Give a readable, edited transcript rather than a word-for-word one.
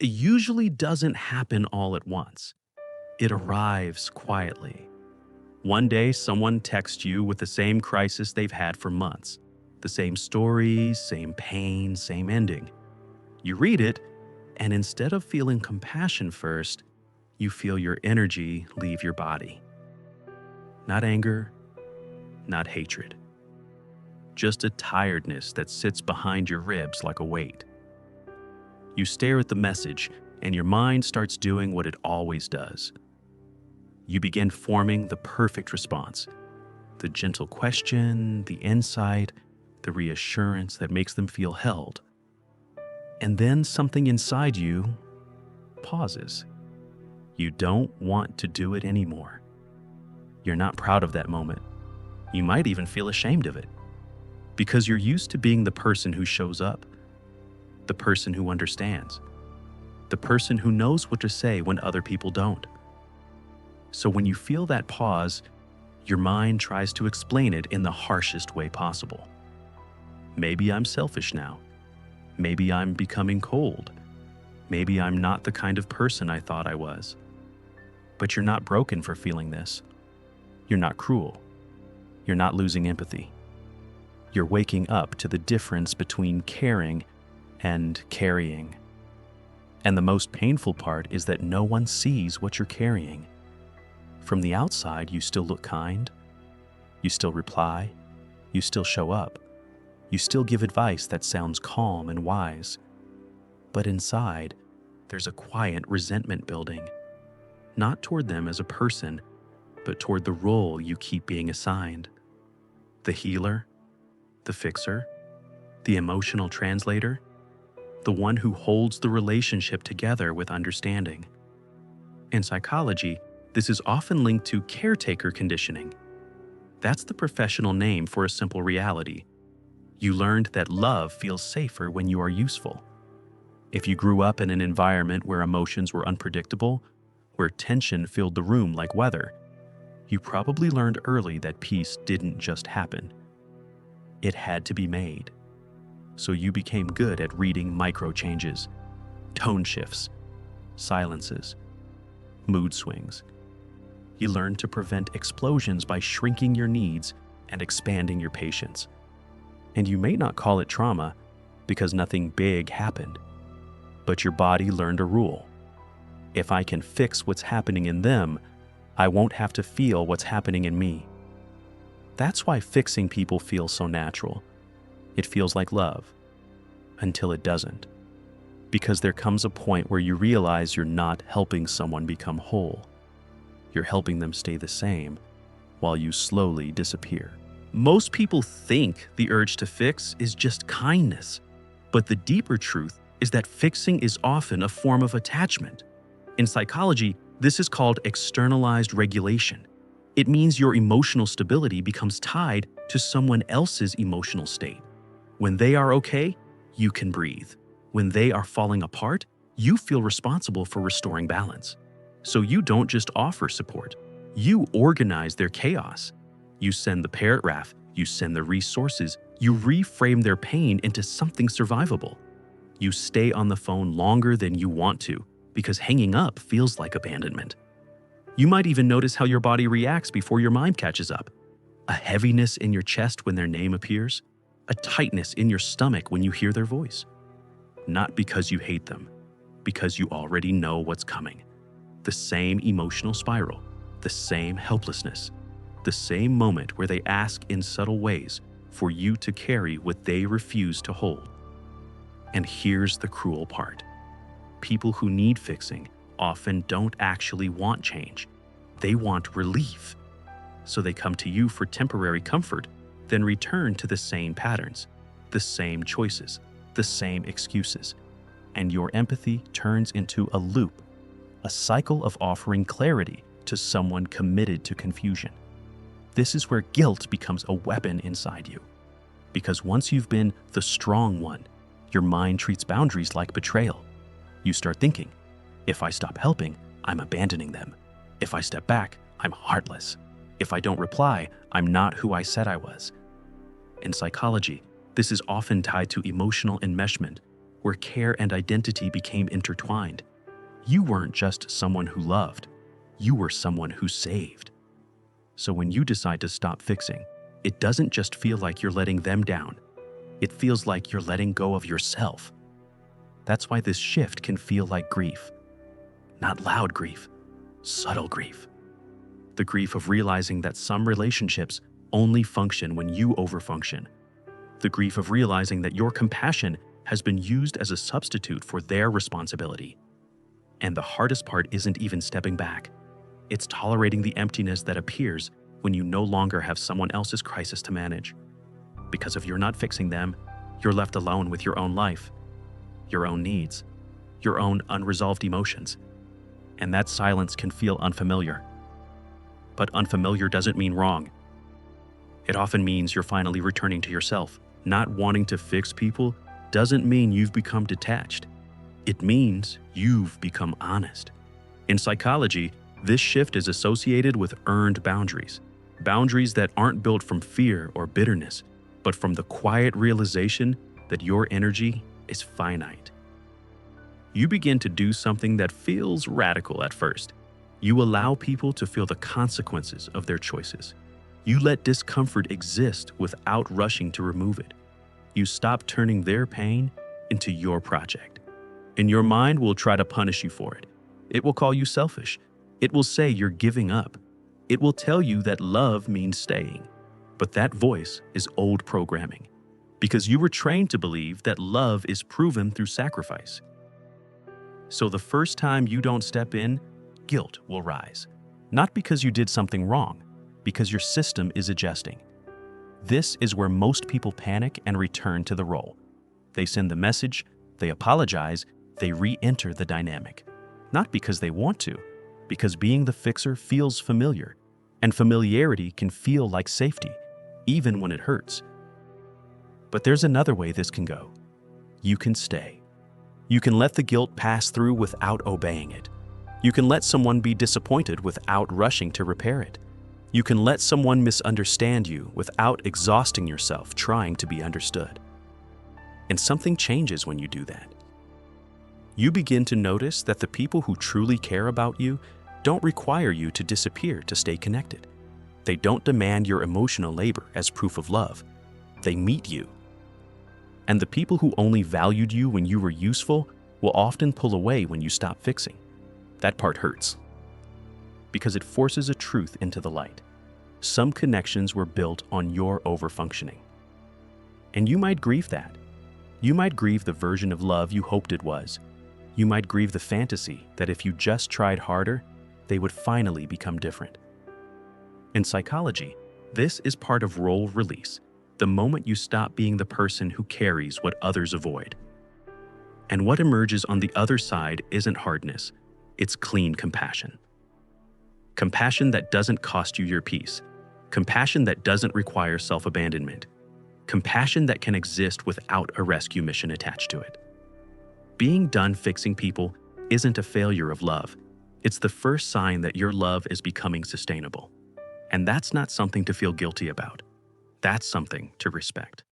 It usually doesn't happen all at once. It arrives quietly. One day, someone texts you with the same crisis they've had for months. The same story, same pain, same ending. You read it, and instead of feeling compassion first, you feel your energy leave your body. Not anger, not hatred. Just a tiredness that sits behind your ribs like a weight. You stare at the message, and your mind starts doing what it always does. You begin forming the perfect response. The gentle question, the insight, the reassurance that makes them feel held. And then something inside you pauses. You don't want to do it anymore. You're not proud of that moment. You might even feel ashamed of it, because you're used to being the person who shows up, the person who understands, the person who knows what to say when other people don't. So when you feel that pause, your mind tries to explain it in the harshest way possible. Maybe I'm selfish now. Maybe I'm becoming cold. Maybe I'm not the kind of person I thought I was. But you're not broken for feeling this. You're not cruel. You're not losing empathy. You're waking up to the difference between caring and carrying. And the most painful part is that no one sees what you're carrying. From the outside, you still look kind. You still reply. You still show up. You still give advice that sounds calm and wise. But inside, there's a quiet resentment building. Not toward them as a person, but toward the role you keep being assigned. The healer, the fixer, the emotional translator, the one who holds the relationship together with understanding. In psychology, this is often linked to caretaker conditioning. That's the professional name for a simple reality. You learned that love feels safer when you are useful. If you grew up in an environment where emotions were unpredictable, where tension filled the room like weather, you probably learned early that peace didn't just happen. It had to be made. So you became good at reading micro changes, tone shifts, silences, mood swings. You learned to prevent explosions by shrinking your needs and expanding your patience. And you may not call it trauma because nothing big happened, but your body learned a rule. If I can fix what's happening in them, I won't have to feel what's happening in me. That's why fixing people feels so natural. It feels like love, until it doesn't. Because there comes a point where you realize you're not helping someone become whole. You're helping them stay the same while you slowly disappear. Most people think the urge to fix is just kindness, but the deeper truth is that fixing is often a form of attachment. In psychology, this is called externalized regulation. It means your emotional stability becomes tied to someone else's emotional state. When they are okay, you can breathe. When they are falling apart, you feel responsible for restoring balance. So you don't just offer support, you organize their chaos. You send the paragraph, you send the resources, you reframe their pain into something survivable. You stay on the phone longer than you want to because hanging up feels like abandonment. You might even notice how your body reacts before your mind catches up. A heaviness in your chest when their name appears, a tightness in your stomach when you hear their voice. Not because you hate them, because you already know what's coming. The same emotional spiral, the same helplessness, the same moment where they ask in subtle ways for you to carry what they refuse to hold. And here's the cruel part. People who need fixing often don't actually want change. They want relief. So they come to you for temporary comfort, then return to the same patterns, the same choices, the same excuses. And your empathy turns into a loop, a cycle of offering clarity to someone committed to confusion. This is where guilt becomes a weapon inside you. Because once you've been the strong one, your mind treats boundaries like betrayal. You start thinking, if I stop helping, I'm abandoning them. If I step back, I'm heartless. If I don't reply, I'm not who I said I was. In psychology, this is often tied to emotional enmeshment, where care and identity became intertwined. You weren't just someone who loved, you were someone who saved. So when you decide to stop fixing, it doesn't just feel like you're letting them down. It feels like you're letting go of yourself. That's why this shift can feel like grief. Not loud grief, subtle grief. The grief of realizing that some relationships only function when you overfunction. The grief of realizing that your compassion has been used as a substitute for their responsibility. And the hardest part isn't even stepping back. It's tolerating the emptiness that appears when you no longer have someone else's crisis to manage. Because if you're not fixing them, you're left alone with your own life, your own needs, your own unresolved emotions. And that silence can feel unfamiliar. But unfamiliar doesn't mean wrong. It often means you're finally returning to yourself. Not wanting to fix people doesn't mean you've become detached. It means you've become honest. In psychology, this shift is associated with earned boundaries. Boundaries that aren't built from fear or bitterness, but from the quiet realization that your energy is finite. You begin to do something that feels radical at first. You allow people to feel the consequences of their choices. You let discomfort exist without rushing to remove it. You stop turning their pain into your project. And your mind will try to punish you for it. It will call you selfish. It will say you're giving up. It will tell you that love means staying. But that voice is old programming, because you were trained to believe that love is proven through sacrifice. So the first time you don't step in, guilt will rise. Not because you did something wrong, because your system is adjusting. This is where most people panic and return to the role. They send the message, they apologize, they re-enter the dynamic. Not because they want to, because being the fixer feels familiar, and familiarity can feel like safety, even when it hurts. But there's another way this can go. You can stay. You can let the guilt pass through without obeying it. You can let someone be disappointed without rushing to repair it. You can let someone misunderstand you without exhausting yourself trying to be understood. And something changes when you do that. You begin to notice that the people who truly care about you don't require you to disappear to stay connected. They don't demand your emotional labor as proof of love. They meet you. And the people who only valued you when you were useful will often pull away when you stop fixing. That part hurts, because it forces a truth into the light. Some connections were built on your overfunctioning. And you might grieve that. You might grieve the version of love you hoped it was. You might grieve the fantasy that if you just tried harder, they would finally become different. In psychology, this is part of role release, the moment you stop being the person who carries what others avoid. And what emerges on the other side isn't hardness, it's clean compassion. Compassion that doesn't cost you your peace. Compassion that doesn't require self-abandonment. Compassion that can exist without a rescue mission attached to it. Being done fixing people isn't a failure of love. It's the first sign that your love is becoming sustainable. And that's not something to feel guilty about. That's something to respect.